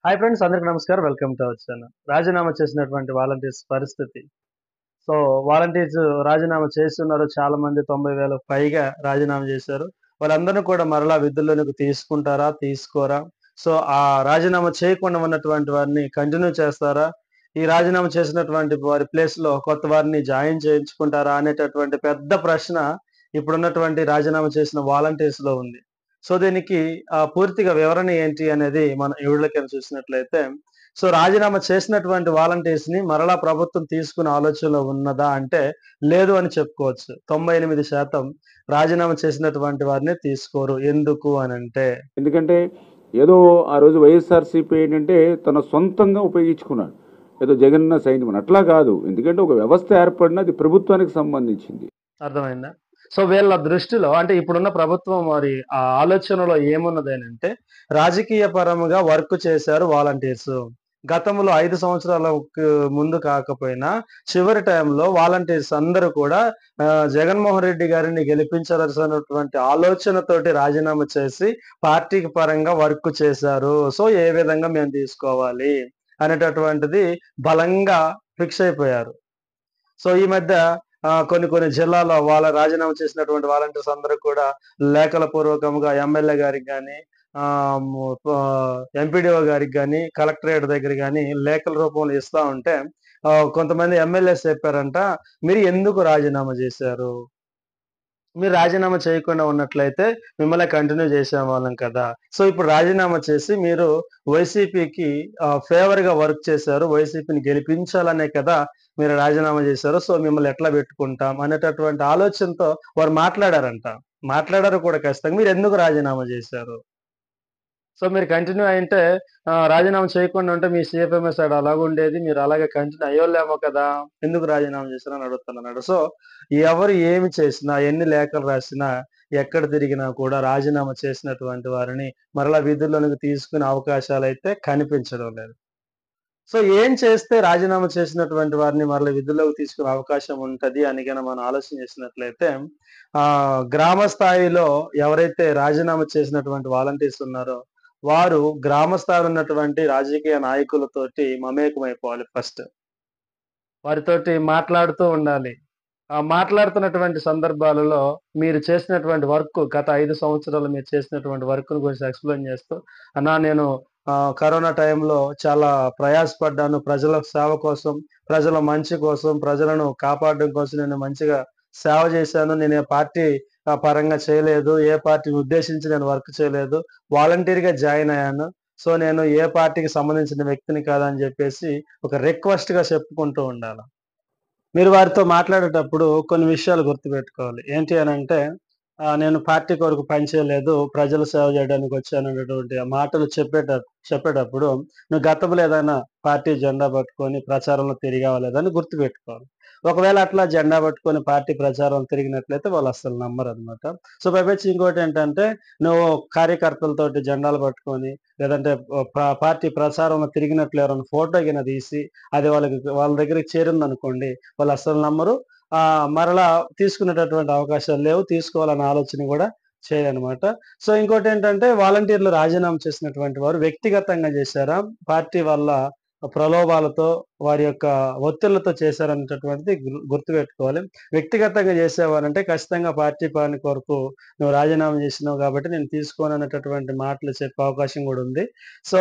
Hi friends, అందరికి నమస్కారం. Welcome to our channel. రాజీనామా చేసినటువంటి వాలంటీర్స్ పరిస్థితి. సో, వాలంటీర్స్ రాజీనామా చేస్తున్నారు. చాలా మంది 90,000 పైగా రాజీనామా చేశారు. వాళ్ళందరిని కూడా మరలా విధుల్లోనికి తీసుకుంటారా? తీసుకోరా? సో, ఆ రాజీనామా చేయకుండా ఉన్నటువంటి వారిని కంటిన్యూ చేస్తారా? ఈ రాజీనామా చేసినటువంటి వారి ప్లేస్‌లో కొత్త వారిని జాయిన్ చేయించుకుంటారా? అనేటటువంటి పెద్ద ప్రశ్న ఇప్పుడున్నటువంటి రాజీనామా చేసిన వాలంటీర్స్‌లో ఉంది. సో, దీనికి పూర్తిగా వివరణ ఏంటి అనేది మనం ఈ వీడియోలోకెళ్ళి చూసినట్లయితే, సో, రాజీనామా చేసినటువంటి వాలంటీర్స్‌ని మరలా ప్రభుత్వం తీసుకునే ఆలోచనలో ఉన్నదా అంటే, లేదు అని చెప్పుకోవచ్చు. 98% రాజీనామా చేసినటువంటి వారిని తీసుకోరు. ఎందుకు అనంటే ఎందుకంటే ఏదో ఆ రోజు వైఎస్ఆర్సీపీ ఏంటంటే తన సొంతంగా ఉపయోగించుకున్నాడు. ఏదో జగనన్న సైన్యం అట్లా కాదు. ఎందుకంటే ఒక వ్యవస్థ ఏర్పడిన అది ప్రభుత్వానికి సంబంధించింది. అర్థమైందా? సో, వీళ్ళ దృష్టిలో అంటే ఇప్పుడున్న ప్రభుత్వం మరి ఆ ఆలోచనలో ఏమున్నదనంటే, రాజకీయ పరముగా వర్క్ చేశారు వాలంటీర్సు. గతంలో 5 సంవత్సరాలకు ముందు కాకపోయినా, చివరి టైంలో వాలంటీర్స్ అందరూ కూడా జగన్మోహన్ రెడ్డి గారిని గెలిపించాల్సినటువంటి ఆలోచనతోటి రాజీనామా చేసి, పార్టీకి పరంగా వర్క్ చేశారు. సో, ఏ విధంగా మేము తీసుకోవాలి అనేటటువంటిది బలంగా ఫిక్స్ అయిపోయారు. సో, ఈ మధ్య కొన్ని కొన్ని జిల్లాల్లో వాళ్ళ రాజీనామా చేసినటువంటి వాలంటీర్స్ అందరూ కూడా లేఖల పూర్వకంగా ఎమ్మెల్యే గారికి గాని, ఎంపీడీఓ గారికి గాని, కలెక్టరేట్ దగ్గర గాని లేఖల రూపంలో ఇస్తా ఉంటే కొంతమంది ఎమ్మెల్యేస్ చెప్పారంట, "మీరు ఎందుకు రాజీనామా చేశారు? మీరు రాజీనామా చేయకుండా ఉన్నట్లయితే మిమ్మల్నే కంటిన్యూ చేసేవాళ్ళం కదా! సో, ఇప్పుడు రాజీనామా చేసి మీరు వైసీపీకి ఫేవర్‌గా వర్క్ చేశారు. వైసీపీని గెలిపించాలనే కదా మీరు రాజీనామా చేశారు. సో, మిమ్మల్ని ఎట్లా పెట్టుకుంటాం అనేటటువంటి ఆలోచనతో వారు మాట్లాడారంట. మాట్లాడారు కూడా ఖచ్చితంగా. మీరెందుకు రాజీనామా చేశారు? సో, మీరు కంటిన్యూ అయ్యుంటే రాజీనామా చేయకుండా ఉంటే మీ సీఎఫ్ఎంఎస్ సైడ్ అలాగుండేది. మీరు అలాగే కంటిన్యూ అయ్యోళ్ళేమో కదా! ఎందుకు రాజీనామా చేశారని అడుగుతున్నాడు. సో, ఎవరు ఏమి చేసినా, ఎన్ని లేఖలు రాసినా, ఎక్కడ తిరిగినా కూడా రాజీనామా చేసినటువంటి వారిని మరలా విధుల్లోనికి తీసుకునే అవకాశాలైతే కనిపించడం లేదు. సో, ఏం చేస్తే రాజీనామా చేసినటువంటి వారిని మరలా విధుల్లోకి తీసుకునే అవకాశం ఉంటది అని గన మనం ఆలోచన చేసినట్లయితే, గ్రామ స్థాయిలో ఎవరైతే రాజీనామా చేసినటువంటి వాలంటీర్స్ ఉన్నారో, వారు గ్రామ స్థాయిలో ఉన్నటువంటి రాజకీయ నాయకులతోటి మమేకమైపోవాలి ఫస్ట్. వారితోటి మాట్లాడుతూ ఉండాలి. మాట్లాడుతున్నటువంటి సందర్భాలలో మీరు చేసినటువంటి వర్క్ గత 5 సంవత్సరాలు మీరు చేసినటువంటి వర్క్‌ని గురించి ఎక్స్‌ప్లెయిన్ చేస్తూ, అన్నా నేను కరోనా టైంలో చాలా ప్రయాసపడ్డాను. ప్రజల సేవ కోసం, ప్రజల మంచి కోసం, ప్రజలను కాపాడడం కోసం నేను మంచిగా సేవ చేశాను. నేను ఏ పార్టీ పరంగా చేయలేదు. ఏ పార్టీని ఉద్దేశించి నేను వర్క్ చేయలేదు. వాలంటీర్‌గా జాయిన్ అయ్యాను. సో, నేను ఏ పార్టీకి సంబంధించిన వ్యక్తిని కాదని జెప్పేసి ఒక రిక్వెస్ట్‌గా చెప్పుకుంటూ ఉండాల. మీరు వారితో మాట్లాడేటప్పుడు కొన్ని విషయాలు గుర్తుపెట్టుకోవాలి. ఏంటి అనంటే, నేను పార్టీ కొరకు పని చేయలేదు. ప్రజల సేవ చేయడానికొచ్చాననేటువంటి ఆ మాటలు చెప్పేటప్పుడు నువ్వు గతంలో ఏదైనా పార్టీ జెండా పట్టుకొని ప్రచారంలో తిరిగావా లేదా అని గుర్తుపెట్టుకోవాలి. ఒకవేళ అట్లా జెండా పట్టుకొని పార్టీ ప్రచారం తిరిగినట్లయితే వాళ్ళు అస్సలు నమ్మరనమాట. సో, పైపెచ్చి ఇంకోటేంటంటే, నువ్వు కార్యకర్తలతోటి జెండాలు పట్టుకొని లేదంటే పార్టీ ప్రచారంలో తిరిగినట్లు ఎవరైనా ఫోటో గిన తీసి అది వాళ్ళ దగ్గరికి చేరిందనుకోండి, వాళ్ళస్సలు నమ్మరు. మరలా తీసుకునేటటువంటి అవకాశాలు లేవు. తీసుకోవాలన్న ఆలోచన గూడా చేయరనమాట. సో, ఇంకోటేంటంటే వాలంటీర్లు రాజీనామా చేసినటువంటి వారు వ్యక్తిగతంగా చేశారా? పార్టీ వల్ల ప్రలోభాలతో, వారి యొక్క ఒత్తిళ్ళతో చేశారనేటటువంటిది గుర్తుపెట్టుకోవాలి. వ్యక్తిగతంగా చేసేవారంటే ఖచ్చితంగా పార్టీ పని కొరకు నువ్వు రాజీనామా చేసినావు కాబట్టి నేను తీసుకోననేటటువంటి మాటలు చెప్పే అవకాశం గూడా ఉంది. సో,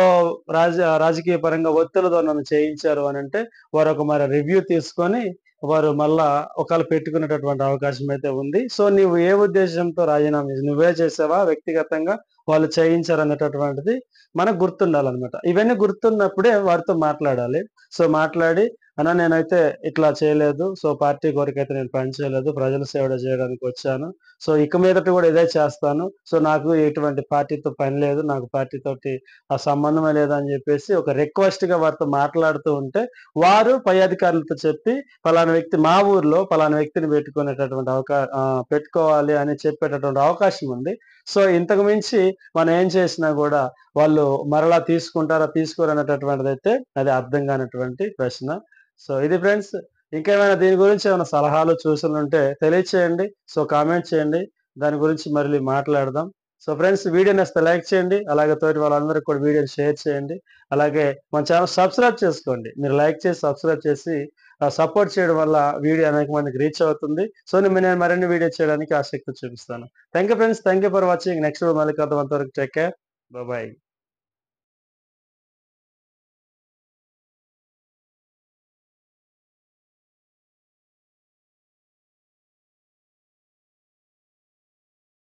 రాజకీయ పరంగా ఒత్తిడితో నన్ను చేయించారు అనంటే వారొక మరి రివ్యూ తీసుకొని వారు మళ్ళా ఒకళ్ళు పెట్టుకునేటటువంటి అవకాశం అయితే ఉంది. సో, నువ్వు ఏ ఉద్దేశ్యంతో రాజీనామా నువ్వే చేసావా వ్యక్తిగతంగా? వాళ్ళు చేయించారనేటటువంటిది మనకు గుర్తుండాలనమాట. ఇవన్నీ గుర్తున్నప్పుడే వారితో మాట్లాడాలి. సో, మాట్లాడి అన్నా నేనైతే ఇట్లా చేయలేదు. సో, పార్టీ కొరకైతే నేను పని చేయలేదు. ప్రజల సేవ చేయడానికొచ్చాను. సో, ఇక మీదట గూడా ఇదే చేస్తాను. సో, నాకు ఎటువంటి పార్టీతో పని లేదు. నాకు పార్టీతోటి ఆ సంబంధమే లేదని జెప్పేసి ఒక రిక్వెస్ట్‌గా వారితో మాట్లాడుతూ ఉంటే, వారు పై అధికారులతో చెప్పి పలానా వ్యక్తి మా ఊర్లో పలానా వ్యక్తిని పెట్టుకునేటటువంటి పెట్టుకోవాలి అని చెప్పేటటువంటి అవకాశం ఉంది. సో, ఇంతకు మించి మనం ఏం చేసినా గూడా వాళ్ళు మరలా తీసుకుంటారా? తీసుకోరనేటటువంటిదైతే అది అర్థం కానటువంటి ప్రశ్న. సో, ఇది ఫ్రెండ్స్. ఇంకేమైనా దీని గురించి ఏమైనా సలహాలు, సూచనలుంటే తెలియచేయండి. సో, కామెంట్ చేయండి. దాని గురించి మళ్ళీ మాట్లాడదాం. సో ఫ్రెండ్స్, వీడియో నచ్చితే లైక్ చేయండి. అలాగే తోటి వాళ్ళందరికి కూడా వీడియోని షేర్ చేయండి. అలాగే మన ఛానల్ సబ్స్క్రైబ్ చేసుకోండి. మీరు లైక్ చేసి, సబ్స్క్రైబ్ చేసి సపోర్ట్ చేయడం వల్ల వీడియో అనేక మందికి రీచ్ అవుతుంది. సో నేను మరిన్ని వీడియో చేయడానికి ఆసక్తి చూపిస్తాను. Thank you friends. Thank you for watching. Next మళ్ళీ కలుద్దాం. అంతవరకు టేక్ కేర్. బై.